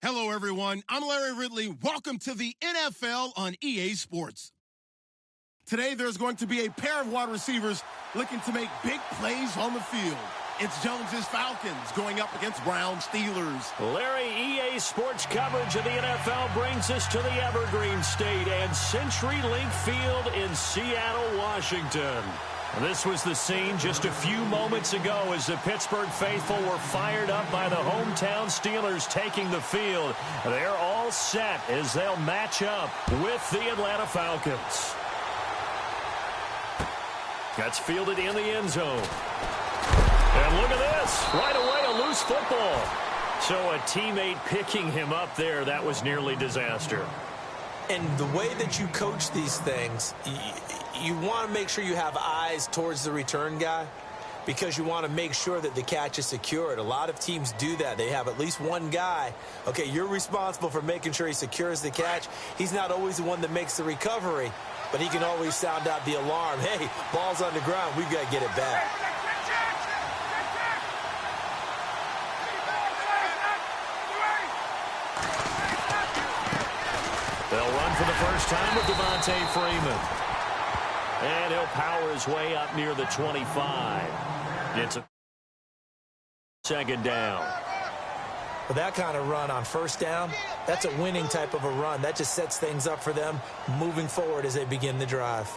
Hello, everyone. I'm Larry Ridley. Welcome to the NFL on EA Sports. Today, there's going to be a pair of wide receivers looking to make big plays on the field. It's Jones's Falcons going up against Brown Steelers. Larry, EA Sports coverage of the NFL brings us to the Evergreen State and CenturyLink Field in Seattle, Washington. This was the scene just a few moments ago as the Pittsburgh faithful were fired up by the hometown Steelers taking the field. They're all set as they'll match up with the Atlanta Falcons. That's fielded in the end zone. And look at this. Right away, a loose football. So a teammate picking him up there, that was nearly disaster. And the way that you coach these things, you want to make sure you have eyes towards the return guy because you want to make sure that the catch is secured. A lot of teams do that. They have at least one guy. Okay, you're responsible for making sure he secures the catch. He's not always the one that makes the recovery, but he can always sound out the alarm. Hey, ball's on the ground. We've got to get it back. They'll run for the first time with Devontae Freeman. And he'll power his way up near the 25. It's a second down. But that kind of run on first down, that's a winning type of a run. That just sets things up for them moving forward as they begin the drive.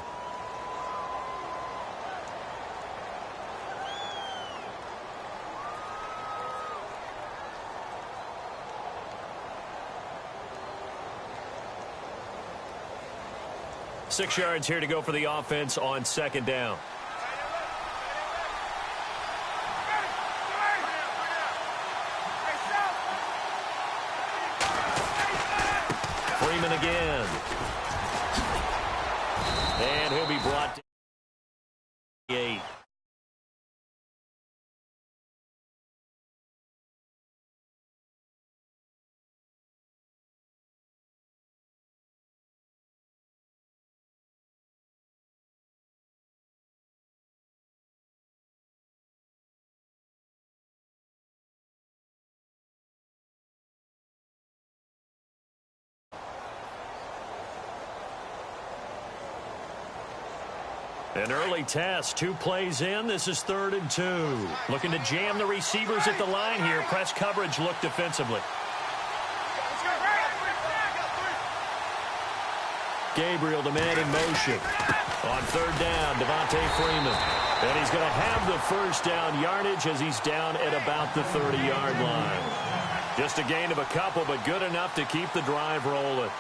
Six yards here to go for the offense on second down. Freeman again. And he'll be brought to 8. An early test, 2 plays in. This is 3rd and 2. Looking to jam the receivers at the line here. Press coverage look defensively. Gabriel, the man in motion. On 3rd down, Devontae Freeman. And he's going to have the first down yardage as he's down at about the 30-yard line. Just a gain of a couple, but good enough to keep the drive rolling.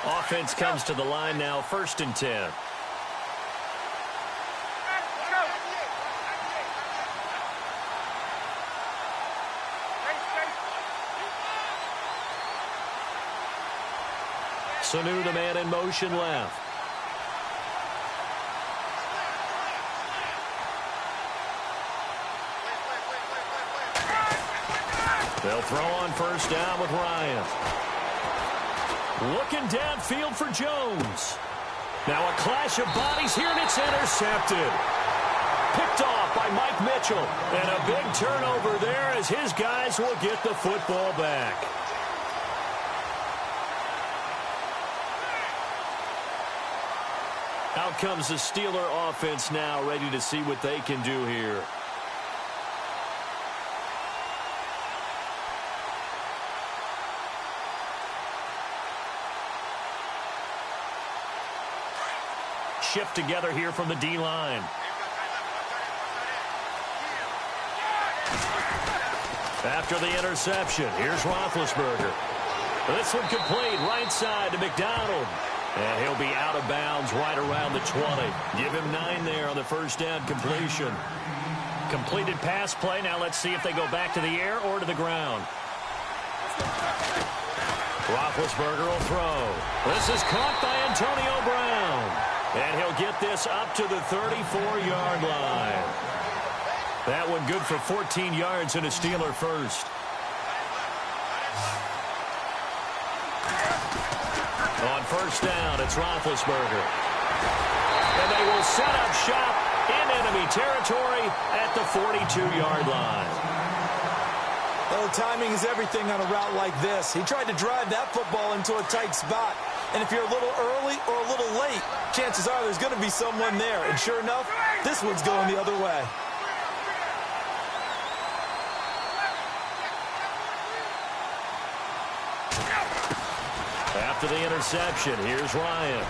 Offense comes to the line now, 1st and 10. Sanu, the man in motion, left. They'll throw on first down with Ryan. Looking downfield for Jones. Now a clash of bodies here, and it's intercepted. Picked off by Mike Mitchell. And a big turnover there as his guys will get the football back. Out comes the Steeler offense now, ready to see what they can do here. Shift together here from the D-line. After the interception, here's Roethlisberger. This one complete, right side to McDonald. And he'll be out of bounds right around the 20. Give him 9 there on the first down completion. Completed pass play. Now let's see if they go back to the air or to the ground. Roethlisberger will throw. This is caught by Antonio Brown. And he'll get this up to the 34-yard line. That one good for 14 yards and a Steeler first. On first down, it's Roethlisberger. And they will set up shop in enemy territory at the 42-yard line. Well, timing is everything on a route like this. He tried to drive that football into a tight spot. And if you're a little early or a little late, chances are there's going to be someone there. And sure enough, this one's going the other way. After the interception, here's Ryan.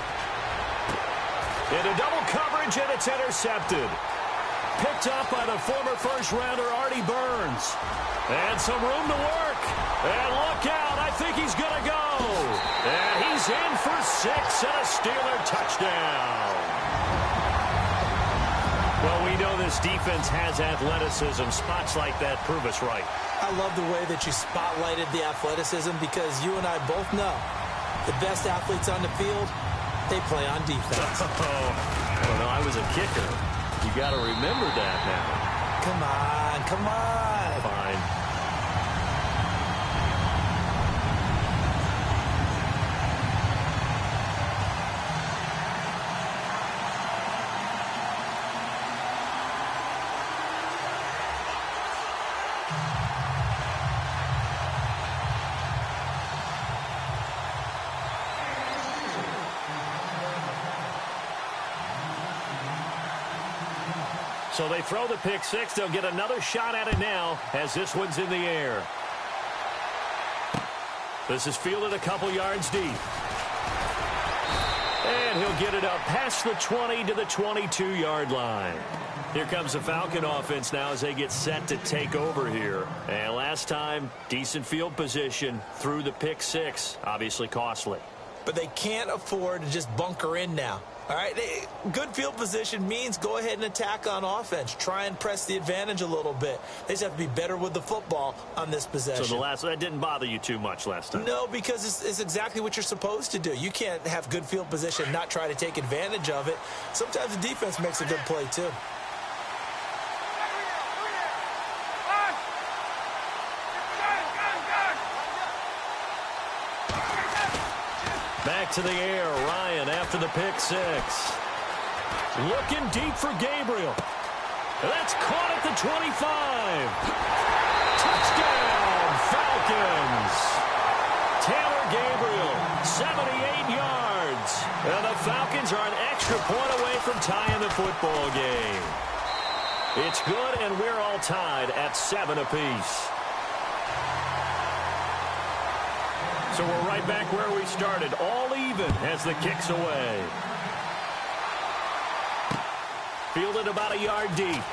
Into double coverage, and it's intercepted. Picked up by the former first-rounder Artie Burns. And some room to work. And look out, I think he's going to go. And he's in for 6 and a Steeler touchdown. Well, we know this defense has athleticism. Spots like that prove us right. I love the way that you spotlighted the athleticism because you and I both know the best athletes on the field, they play on defense. I don't know, I was a kicker. You got to remember that now. Come on, come on. Fine. So they throw the pick six. They'll get another shot at it now as this one's in the air. This is fielded a couple yards deep. And he'll get it up past the 20 to the 22-yard line. Here comes the Falcon offense now as they get set to take over here. And last time, decent field position through the pick six. Obviously costly. But they can't afford to just bunker in now. All right, good field position means go ahead and attack on offense. Try and press the advantage a little bit. They just have to be better with the football on this possession. So that didn't bother you too much last time? No, because it's exactly what you're supposed to do. You can't have good field position and not try to take advantage of it. Sometimes the defense makes a good play, too. Back to the air, Ryan after the pick six. Looking deep for Gabriel. That's caught at the 25. Touchdown, Falcons. Taylor Gabriel, 78 yards. And the Falcons are an extra point away from tying the football game. It's good, and we're all tied at 7 apiece. So we're right back where we started, all even as the kick's away. Fielded about a yard deep.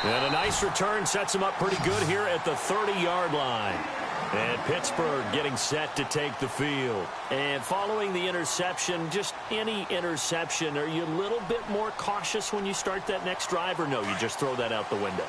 And a nice return sets him up pretty good here at the 30-yard line. And Pittsburgh getting set to take the field. And following the interception, just any interception, are you a little bit more cautious when you start that next drive, or no, you just throw that out the window?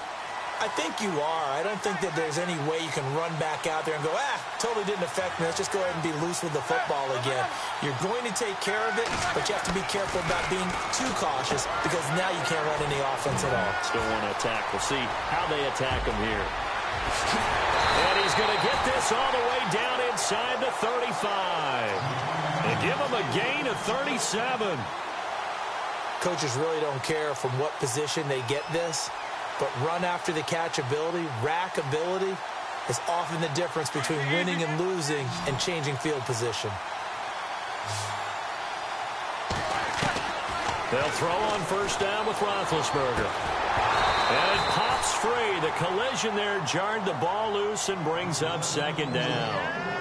I think you are. I don't think that there's any way you can run back out there and go, totally didn't affect me. Let's just go ahead and be loose with the football again. You're going to take care of it, but you have to be careful about being too cautious because now you can't run any offense at all. Still want to attack. We'll see how they attack him here. And he's going to get this all the way down inside the 35. And give him a gain of 37. Coaches really don't care from what position they get this. But run after the catch ability, rack ability, is often the difference between winning and losing and changing field position. They'll throw on first down with Roethlisberger. And it pops free. The collision there jarred the ball loose and brings up second down.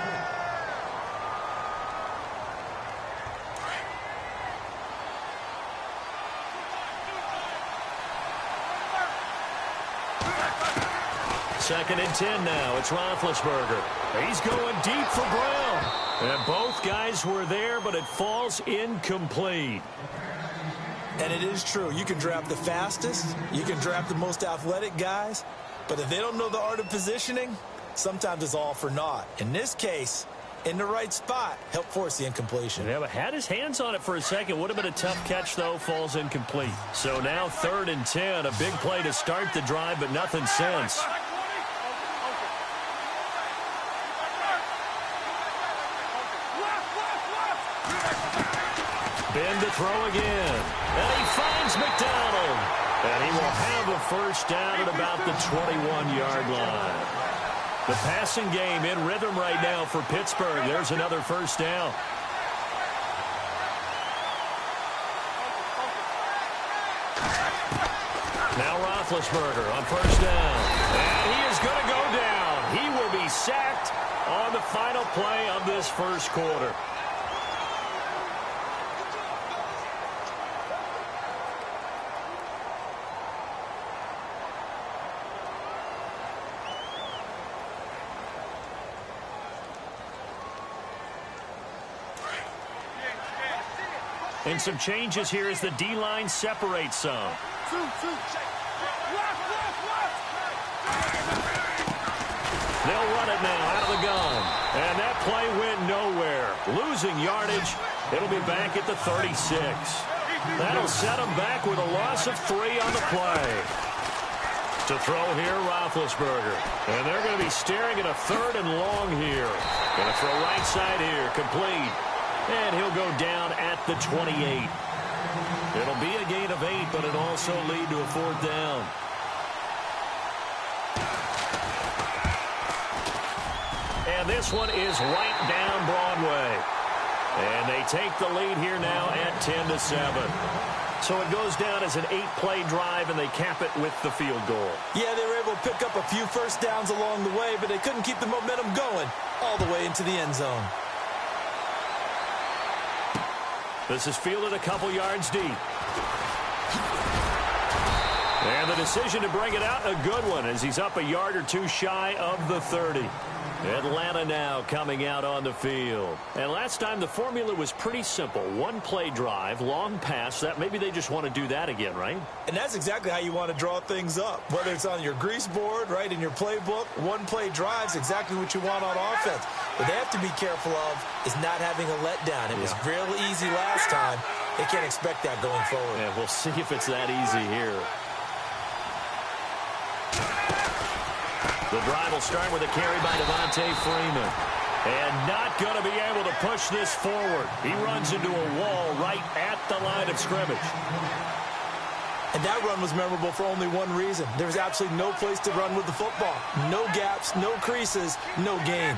Second and 10 now. It's Roethlisberger. He's going deep for Brown. And both guys were there, but it falls incomplete. And it is true. You can draft the fastest. You can draft the most athletic guys. But if they don't know the art of positioning, sometimes it's all for naught. In this case, in the right spot, helped force the incompletion. Yeah, but had his hands on it for a second. Would have been a tough catch, though. Falls incomplete. So now third and 10. A big play to start the drive, but nothing since. Spin to throw again. And he finds McDonald. And he will have a first down at about the 21-yard line. The passing game in rhythm right now for Pittsburgh. There's another first down. Now Roethlisberger on first down. And he is going to go down. He will be sacked on the final play of this first quarter. And some changes here as the D-line separates some. They'll run it now out of the gun. And that play went nowhere. Losing yardage. It'll be back at the 36. That'll set them back with a loss of 3 on the play. To throw here, Roethlisberger. And they're going to be staring at a 3rd and long here. Going to throw right side here. Complete. And he'll go down at the 28. It'll be a gain of 8, but it'll also lead to a 4th down. And this one is right down Broadway. And they take the lead here now at 10-7. So it goes down as an 8-play drive, and they cap it with the field goal. Yeah, they were able to pick up a few first downs along the way, but they couldn't keep the momentum going all the way into the end zone. This is fielded a couple yards deep. And the decision to bring it out, a good one, as he's up a yard or 2 shy of the 30. Atlanta now coming out on the field. And last time the formula was pretty simple. 1-play drive, long pass. That maybe they just want to do that again, right? And that's exactly how you want to draw things up. Whether it's on your grease board, right, in your playbook, 1-play drive's exactly what you want on offense. What they have to be careful of is not having a letdown. It was real easy last time. They can't expect that going forward. Yeah, we'll see if it's that easy here. The drive will start with a carry by Devontae Freeman. And not going to be able to push this forward. He runs into a wall right at the line of scrimmage. And that run was memorable for only one reason. There was absolutely no place to run with the football. No gaps, no creases, no gain.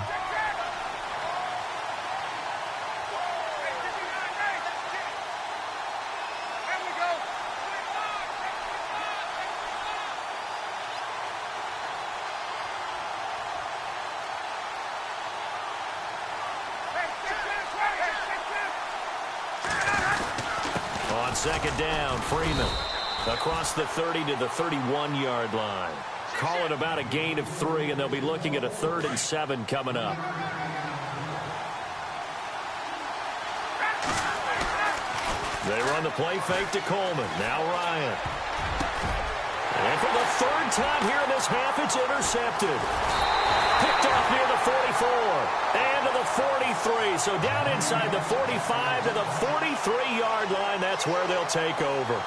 Second down, Freeman. Across the 30 to the 31-yard line. Call it about a gain of 3, and they'll be looking at a 3rd and 7 coming up. They run the play fake to Coleman. Now Ryan. And for the 3rd time here in this half, it's intercepted. Picked off near the 44 and to the 43. So down inside the 45 to the 43-yard line. That's where they'll take over.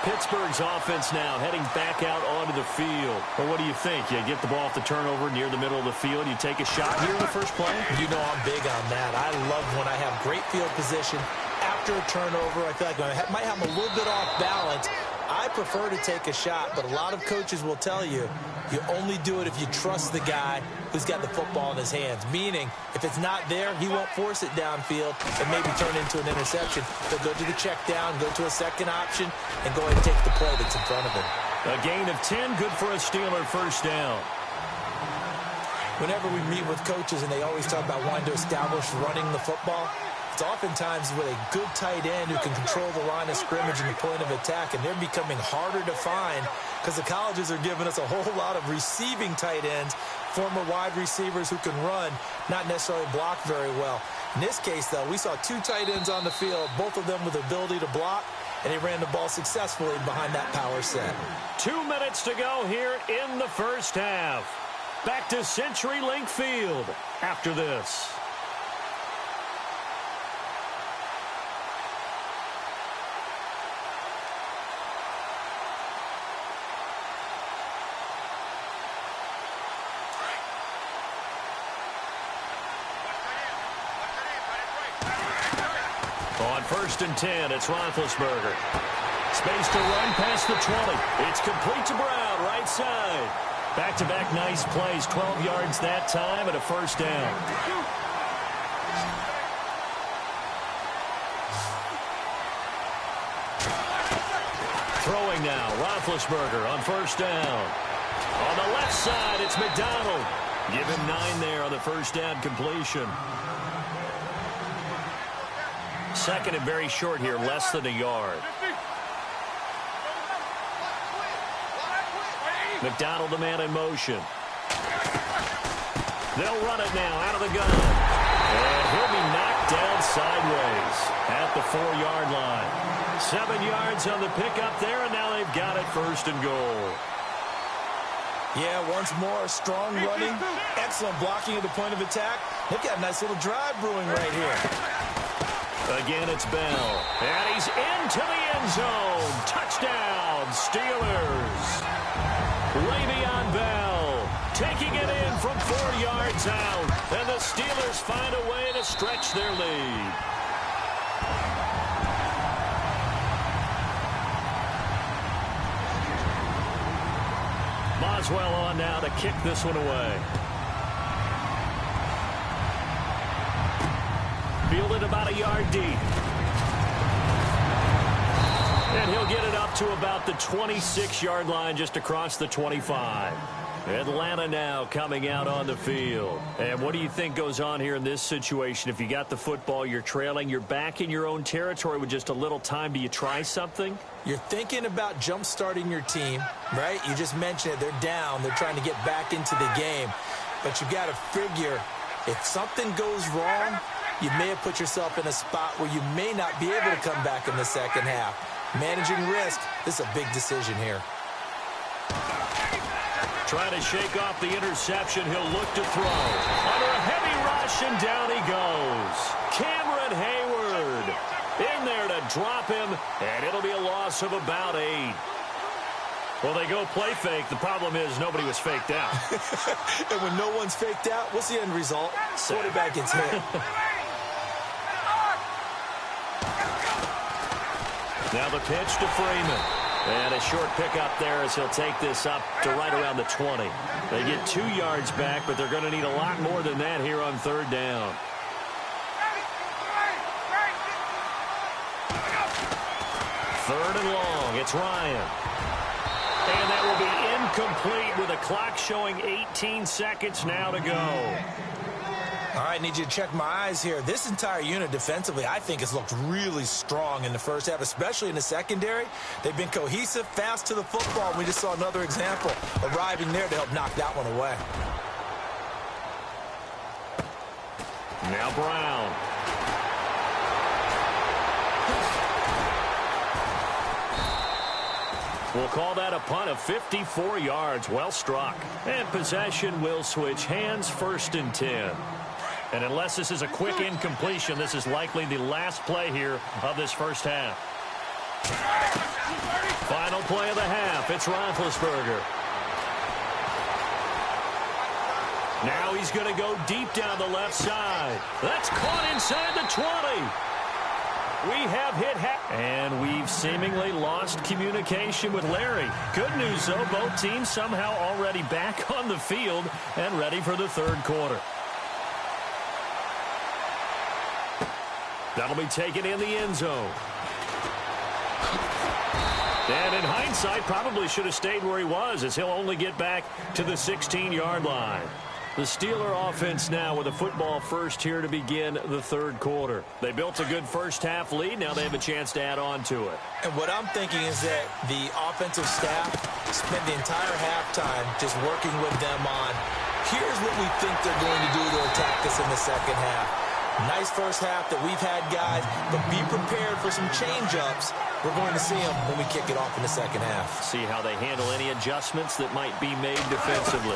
Pittsburgh's offense now heading back out onto the field. Well, what do you think? You get the ball off the turnover near the middle of the field. You take a shot here in the first play? You know I'm big on that. I love when I have great field position. After a turnover, I feel like I might have a little bit off balance. I prefer to take a shot, but a lot of coaches will tell you, you only do it if you trust the guy who's got the football in his hands. Meaning, if it's not there, he won't force it downfield and maybe turn it into an interception. He'll go to the check down, go to a second option, and go ahead and take the play that's in front of him. A gain of 10, good for a Steeler first down. Whenever we meet with coaches and they always talk about wanting to establish running the football, it's oftentimes with a good tight end who can control the line of scrimmage and the point of attack, and they're becoming harder to find because the colleges are giving us a whole lot of receiving tight ends, former wide receivers who can run, not necessarily block very well. In this case, though, we saw 2 tight ends on the field, both of them with the ability to block, and they ran the ball successfully behind that power set. 2 minutes to go here in the first half. Back to CenturyLink Field after this. On 1st and 10, it's Roethlisberger. Space to run past the 20. It's complete to Brown, right side. Back-to-back nice plays, 12 yards that time and a first down. Throwing now, Roethlisberger on 1st down. On the left side, it's McDonald. Give him 9 there on the first down completion. Second and very short here, less than a yard. McDonald, the man in motion. They'll run it now out of the gun. And he'll be knocked down sideways at the 4-yard line. 7 yards on the pickup there, and now they've got it 1st and goal. Yeah, once more, strong running, excellent blocking at the point of attack. They've got a nice little drive brewing right here. Again, it's Bell. And he's into the end zone. Touchdown, Steelers. Le'Veon Bell taking it in from 4 yards out. And the Steelers find a way to stretch their lead. Boswell on now to kick this one away. Fielded about a yard deep. And he'll get it up to about the 26-yard line, just across the 25. Atlanta now coming out on the field. And what do you think goes on here in this situation? If you got the football, you're trailing, you're back in your own territory with just a little time. Do you try something? You're thinking about jump-starting your team, right? You just mentioned it. They're down. They're trying to get back into the game. But you've got to figure, if something goes wrong, you may have put yourself in a spot where you may not be able to come back in the second half. Managing risk, this is a big decision here. Trying to shake off the interception. He'll look to throw. Under a heavy rush, and down he goes. Cameron Hayward in there to drop him, and it'll be a loss of about 8. Well, they go play fake. The problem is nobody was faked out. And when no one's faked out, what's the end result? Quarterback gets hit. Now the pitch to Freeman. And a short pickup there as he'll take this up to right around the 20. They get 2 yards back, but they're going to need a lot more than that here on 3rd down. Third and long. It's Ryan. And that will be incomplete with a clock showing 18 seconds now to go. All right, need you to check my eyes here. This entire unit defensively, I think, has looked really strong in the first half, especially in the secondary. They've been cohesive, fast to the football. We just saw another example arriving there to help knock that one away. Now Brown. We'll call that a punt of 54 yards. Well struck. And possession will switch hands, 1st and 10. And unless this is a quick incompletion, this is likely the last play here of this first half. Final play of the half. It's Roethlisberger. Now he's going to go deep down the left side. That's caught inside the 20. We have hit and we've seemingly lost communication with Larry. Good news, though, both teams somehow already back on the field and ready for the 3rd quarter. That'll be taken in the end zone. And in hindsight, probably should have stayed where he was, as he'll only get back to the 16-yard line. The Steeler offense now with a football first here to begin the 3rd quarter. They built a good first half lead. Now they have a chance to add on to it. And what I'm thinking is that the offensive staff spent the entire halftime just working with them on, here's what we think they're going to do to attack us in the second half. Nice first half that we've had, guys, but be prepared for some change-ups. We're going to see them when we kick it off in the second half. See how they handle any adjustments that might be made defensively.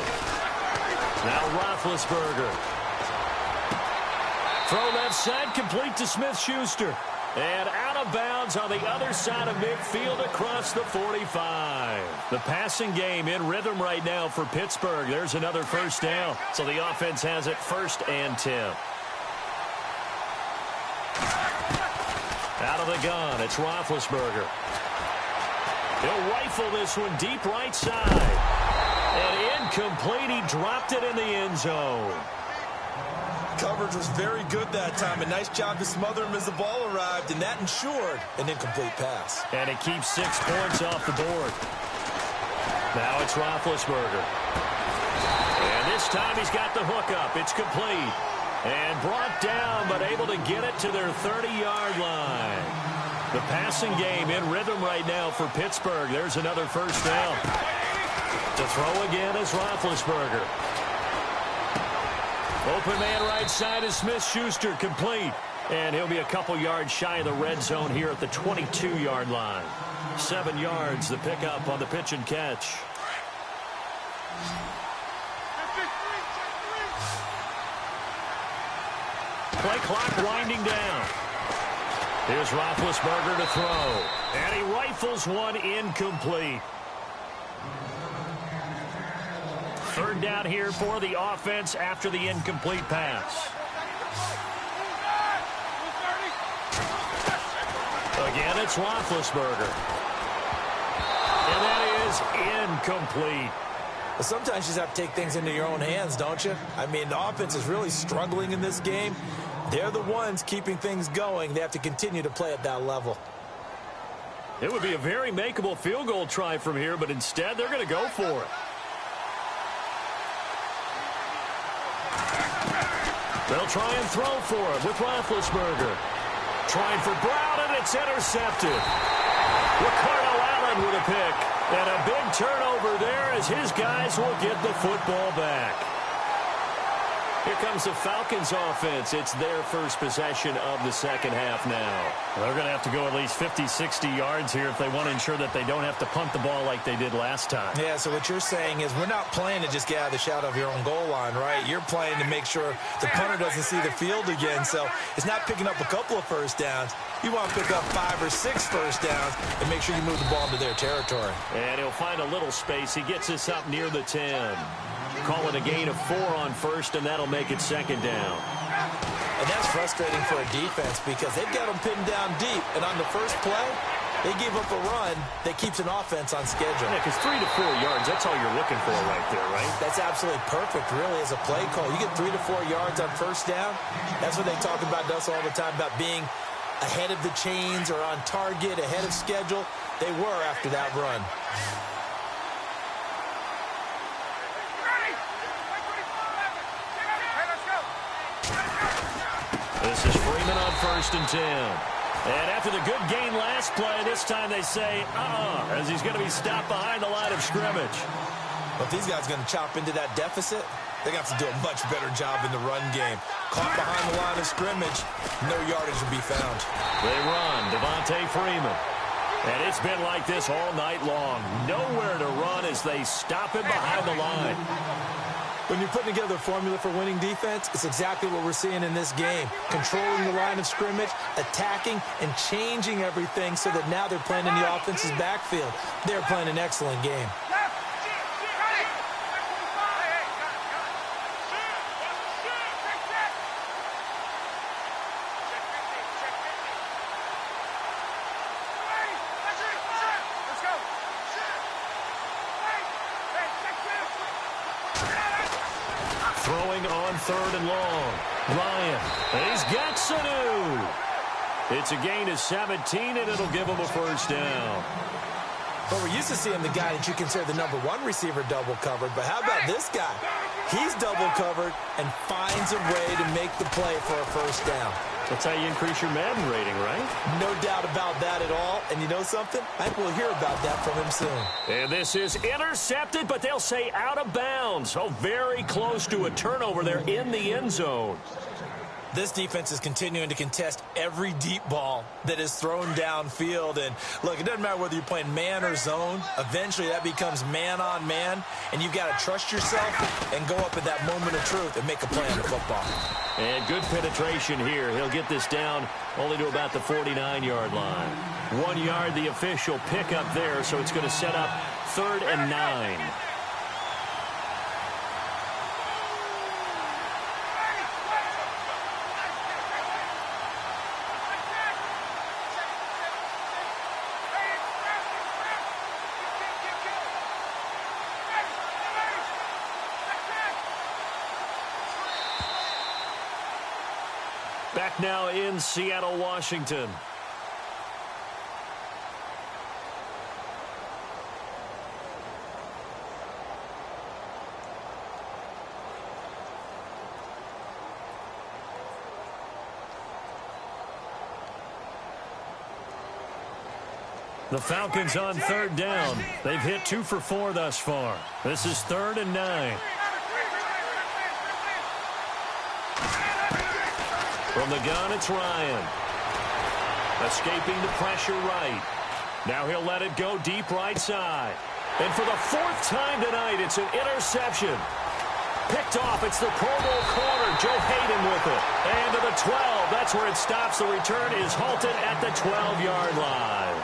Now Roethlisberger. Throw left side, complete to Smith-Schuster. And out of bounds on the other side of midfield across the 45. The passing game in rhythm right now for Pittsburgh. There's another first down. So the offense has it 1st and 10. Out of the gun, it's Roethlisberger. He'll rifle this one deep right side. And incomplete. He dropped it in the end zone. Coverage was very good that time. A nice job to smother him as the ball arrived, and that ensured an incomplete pass. And it keeps 6 points off the board. Now it's Roethlisberger. And this time he's got the hookup. It's complete. And brought down, but able to get it to their 30-yard line. The passing game in rhythm right now for Pittsburgh. There's another first down. To throw again is Roethlisberger. Open man right side is Smith-Schuster, complete. And he'll be a couple yards shy of the red zone here at the 22-yard line. 7 yards, the pickup on the pitch and catch. Play clock winding down. Here's Roethlisberger to throw. And he rifles one incomplete. Third down here for the offense after the incomplete pass. Again, it's Roethlisberger. And that is incomplete. Well, sometimes you just have to take things into your own hands, don't you? I mean, the offense is really struggling in this game. They're the ones keeping things going. They have to continue to play at that level. It would be a very makeable field goal try from here, but instead they're going to go for it. They'll try and throw for it with Roethlisberger. Trying for Brown, and it's intercepted. Ricardo Allen with a pick. And a big turnover there as his guys will get the football back. Here comes the Falcons offense. It's their first possession of the second half now. They're going to have to go at least 50, 60 yards here if they want to ensure that they don't have to punt the ball like they did last time. Yeah, so what you're saying is we're not playing to just get out of the shadow of your own goal line, right? You're playing to make sure the punter doesn't see the field again. So it's not picking up a couple of first downs. You want to pick up 5 or 6 first downs and make sure you move the ball into their territory. And he'll find a little space. He gets us up near the 10. Call it a gain of 4 on first, and that'll make it second down. And that's frustrating for a defense because they've got them pinned down deep. And on the first play, they give up a run that keeps an offense on schedule. Yeah, because 3 to 4 yards, that's all you're looking for right there, right? That's absolutely perfect, really, as a play call. You get 3 to 4 yards on first down. That's what they talk about us all the time, about being ahead of the chains or on target, ahead of schedule. They were after that run. This is Freeman on 1st and 10. And after the good gain last play, this time they say, as he's going to be stopped behind the line of scrimmage. But these guys are going to chop into that deficit. They're going to have to do a much better job in the run game. Caught behind the line of scrimmage, no yardage will be found. They run, Devontae Freeman. And it's been like this all night long. Nowhere to run as they stop him behind the line. When you're putting together a formula for winning defense, it's exactly what we're seeing in this game. Controlling the line of scrimmage, attacking, and changing everything so that now they're playing in the offense's backfield. They're playing an excellent game. Throwing on 3rd and long. Ryan. And he's got Sanu. It's a gain of 17, and it'll give him a first down. But we're used to seeing the guy that you consider the #1 receiver double covered. But how about this guy? He's double covered and finds a way to make the play for a first down. That's how you increase your Madden rating, right? No doubt about that at all. And you know something? I think we'll hear about that from him soon. And this is intercepted, but they'll say out of bounds. So very close to a turnover there in the end zone. This defense is continuing to contest every deep ball that is thrown downfield. And, look, it doesn't matter whether you're playing man or zone. Eventually, that becomes man-on-man, and you've got to trust yourself and go up at that moment of truth and make a play on the football. And good penetration here. He'll get this down only to about the 49-yard line. 1 yard, the official pickup there, so it's going to set up 3rd and 9. Back now in Seattle, Washington. The Falcons on third down. They've hit 2 for 4 thus far. This is 3rd and 9. From the gun, it's Ryan. Escaping the pressure right. Now he'll let it go deep right side. And for the 4th time tonight, it's an interception. Picked off. It's the Pro Bowl corner. Joe Hayden with it. And to the 12. That's where it stops. The return is halted at the 12-yard line.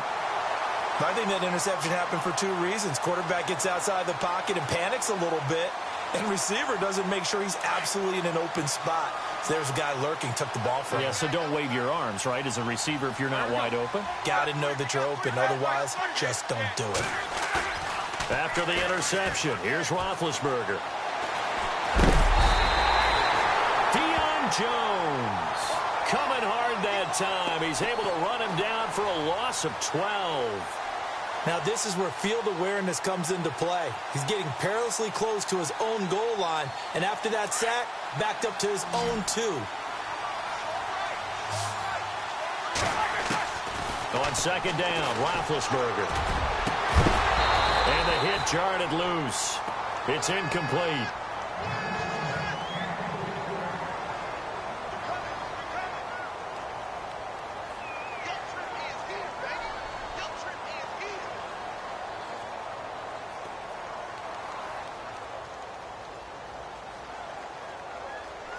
I think that interception happened for 2 reasons. Quarterback gets outside the pocket and panics a little bit, and receiver doesn't make sure he's absolutely in an open spot. So there's a guy lurking, took the ball from him. Yeah, so don't wave your arms, right, as a receiver if you're not wide open. Got to know that you're open. Otherwise, just don't do it. After the interception, here's Roethlisberger. Deion Jones coming hard that time. He's able to run him down for a loss of 12. Now, this is where field awareness comes into play. He's getting perilously close to his own goal line, and after that sack, backed up to his own 2. On second down, Roethlisberger. And the hit jarred it loose. It's incomplete.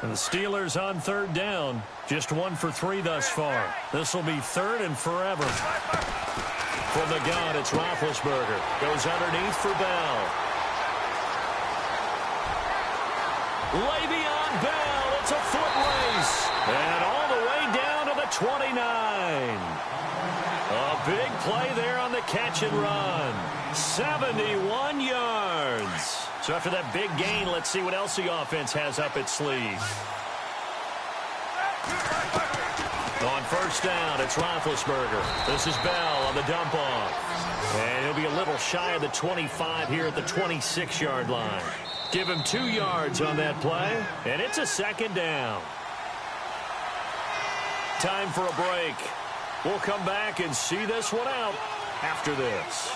And the Steelers on third down. Just 1 for 3 thus far. This will be 3rd and forever. From the gun, it's Roethlisberger. Goes underneath for Bell. Le'Veon Bell. It's a foot race. And all the way down to the 29. A big play there on the catch and run. 71 yards. So after that big gain, let's see what else the offense has up its sleeve. On first down, it's Roethlisberger. This is Bell on the dump off. And he'll be a little shy of the 25 here at the 26-yard line. Give him 2 yards on that play, and it's a second down. Time for a break. We'll come back and see this one out after this.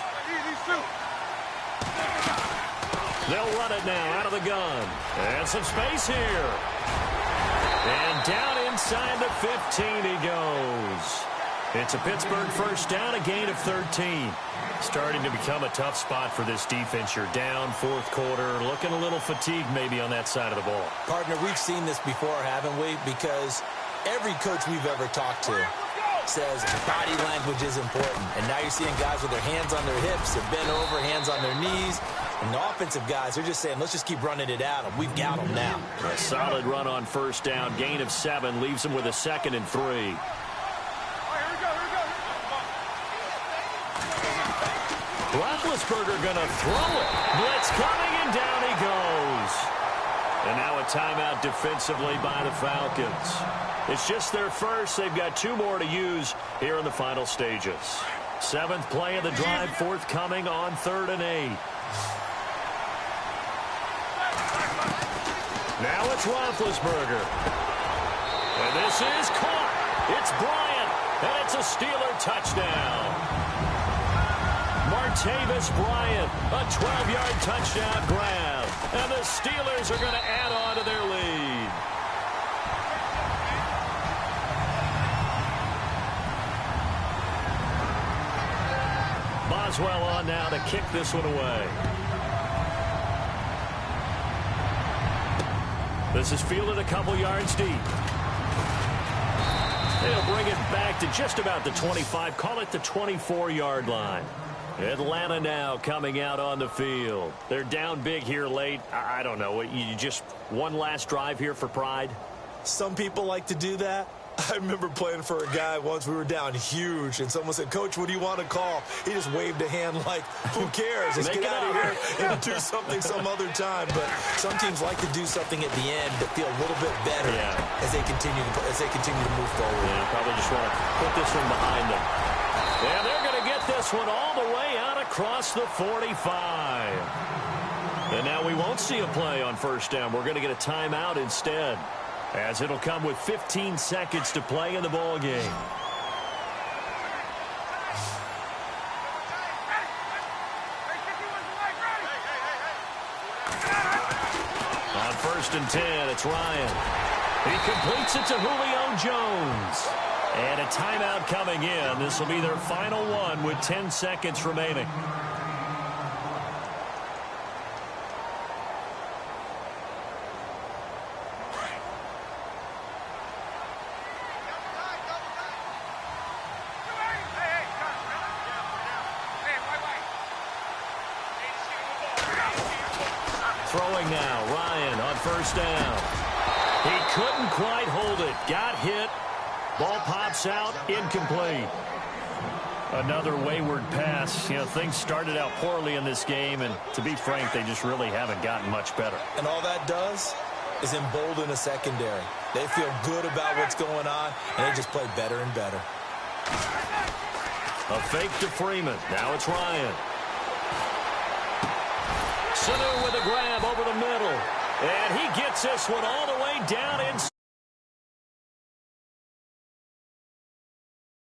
They'll run it now out of the gun. And some space here. And down inside the 15 he goes. It's a Pittsburgh first down, a gain of 13. Starting to become a tough spot for this defense. You're down 4th quarter, looking a little fatigued maybe on that side of the ball. Partner, we've seen this before, haven't we? Because every coach we've ever talked to says body language is important. And now you're seeing guys with their hands on their hips, they're bent over, hands on their knees. And the offensive guys, they're just saying, let's just keep running it at them. We've got them now. A solid run on first down. Gain of 7 leaves them with a 2nd and 3. Roethlisberger going to throw it. Blitz coming, and down he goes. And now a timeout defensively by the Falcons. It's just their first. They've got 2 more to use here in the final stages. 7th play of the drive, forthcoming on 3rd and 8. Now it's Roethlisberger. And this is caught. It's Bryant. And it's a Steeler touchdown. Martavis Bryant, a 12-yard touchdown grab. And the Steelers are going to add on to their lead. Boswell on now to kick this one away. This is fielded a couple yards deep. They'll bring it back to just about the 25. Call it the 24-yard line. Atlanta now coming out on the field. They're down big here late. I don't know. You just one last drive here for pride? Some people like to do that. I remember playing for a guy once. We were down huge, and someone said, "Coach, what do you want to call?" He just waved a hand like, who cares? Let's get out of here and do something some other time. But some teams like to do something at the end to feel a little bit better as they continue to move forward. Yeah, probably just want to put this one behind them. And they're going to get this one all the way out across the 45. And now we won't see a play on first down. We're going to get a timeout instead, as it'll come with 15 seconds to play in the ball game. On 1st and 10, it's Ryan. He completes it to Julio Jones. And a timeout coming in. This will be their final one with 10 seconds remaining. Throwing now, Ryan on 1st down. He couldn't quite hold it. Got hit. Ball pops out, incomplete. Another wayward pass. You know, things started out poorly in this game, and to be frank, they just really haven't gotten much better. And all that does is embolden a secondary. They feel good about what's going on, and they just play better and better. A fake to Freeman. Now it's Ryan. Sanu with a grab over the middle. And he gets this one all the way down inside.